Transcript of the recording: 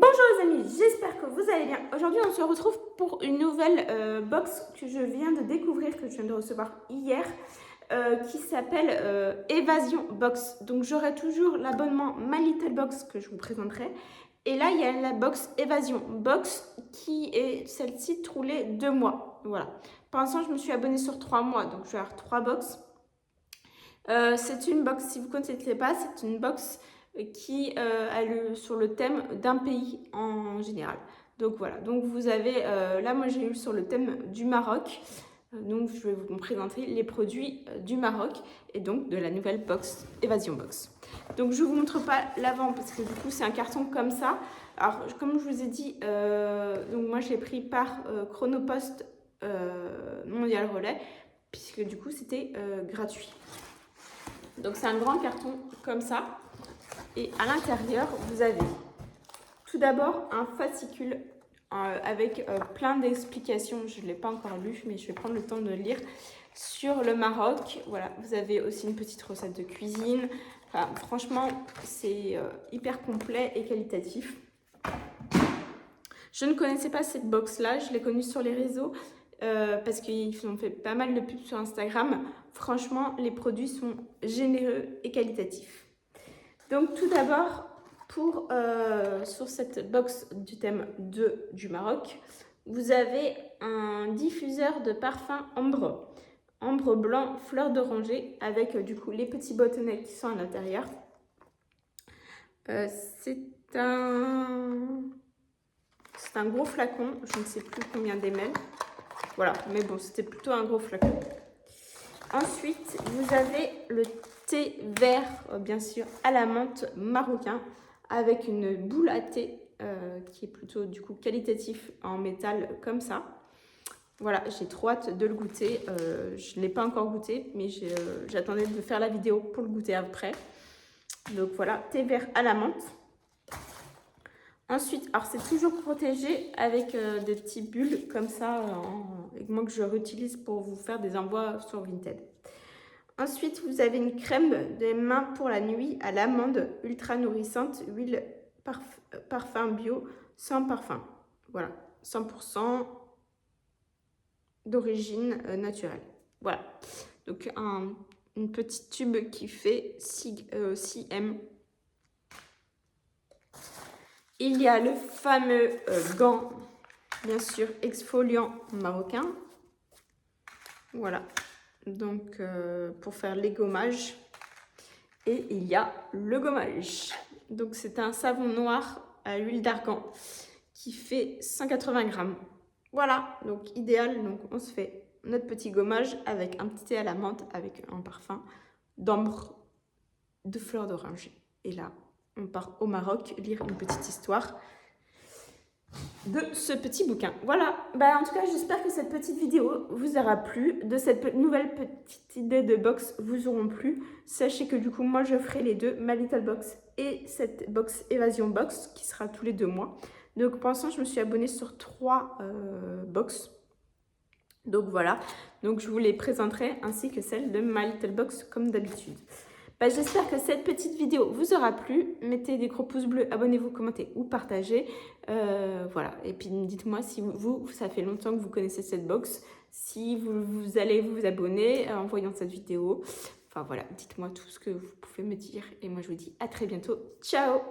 Bonjour les amis, j'espère que vous allez bien. Aujourd'hui on se retrouve pour une nouvelle box que je viens de découvrir, que je viens de recevoir hier, qui s'appelle Évasion Box. Donc j'aurai toujours l'abonnement My Little Box que je vous présenterai. Et là il y a la box Évasion Box qui est celle-ci tous les 2 mois. Voilà. Pour l'instant je me suis abonnée sur 3 mois, donc je vais avoir 3 box. C'est une box, si vous ne connaissez pas, c'est une box qui a sur le thème d'un pays en général. Donc voilà, donc vous avez, là moi j'ai eu sur le thème du Maroc, donc je vais vous présenter les produits du Maroc et donc de la nouvelle box, Évasion Box. Donc je ne vous montre pas l'avant parce que du coup c'est un carton comme ça. Alors comme je vous ai dit, donc moi je l'ai pris par Chronopost Mondial Relais, puisque du coup c'était gratuit. Donc c'est un grand carton comme ça. Et à l'intérieur, vous avez tout d'abord un fascicule avec plein d'explications. Je ne l'ai pas encore lu, mais je vais prendre le temps de le lire sur le Maroc. Voilà, vous avez aussi une petite recette de cuisine. Enfin, franchement, c'est hyper complet et qualitatif. Je ne connaissais pas cette box-là, je l'ai connue sur les réseaux parce qu'ils ont fait pas mal de pubs sur Instagram. Franchement, les produits sont généreux et qualitatifs. Donc tout d'abord, sur cette box du thème 2 du Maroc, vous avez un diffuseur de parfum ambre blanc, fleur d'oranger, avec du coup les petits bâtonnets qui sont à l'intérieur. C'est un gros flacon, je ne sais plus combien d'ml. Voilà, mais bon, c'était plutôt un gros flacon. Ensuite, vous avez le thé vert, bien sûr, à la menthe marocain, avec une boule à thé qui est plutôt du coup qualitatif en métal comme ça. Voilà, j'ai trop hâte de le goûter. Je ne l'ai pas encore goûté, mais j'attendais de faire la vidéo pour le goûter après. Donc voilà, thé vert à la menthe. Ensuite, alors c'est toujours protégé avec des petites bulles comme ça, moi que je réutilise pour vous faire des envois sur Vinted. Ensuite, vous avez une crème des mains pour la nuit à l'amande ultra nourrissante, huile parfum bio, sans parfum. Voilà, 100% d'origine naturelle. Voilà, donc une petite tube qui fait 6 m. Il y a le fameux gant, bien sûr, exfoliant marocain. Voilà, donc pour faire les gommages. Et il y a le gommage. Donc c'est un savon noir à huile d'argan qui fait 180 grammes. Voilà, donc idéal. Donc on se fait notre petit gommage avec un petit thé à la menthe avec un parfum d'ambre de fleurs d'oranger. Et là, on part au Maroc lire une petite histoire de ce petit bouquin. Voilà, en tout cas j'espère que cette petite vidéo vous aura plu, de cette nouvelle petite idée de box vous auront plu. Sachez que du coup moi je ferai les deux, My Little Box et cette box Évasion Box qui sera tous les 2 mois. Donc pour l'instant je me suis abonnée sur 3 box. Donc voilà, donc je vous les présenterai ainsi que celle de My Little Box comme d'habitude. J'espère que cette petite vidéo vous aura plu. Mettez des gros pouces bleus, abonnez-vous, commentez ou partagez. Voilà. Et puis dites-moi si vous, ça fait longtemps que vous connaissez cette box. Si vous allez vous abonner en voyant cette vidéo. Enfin voilà, dites-moi tout ce que vous pouvez me dire. Et moi je vous dis à très bientôt. Ciao!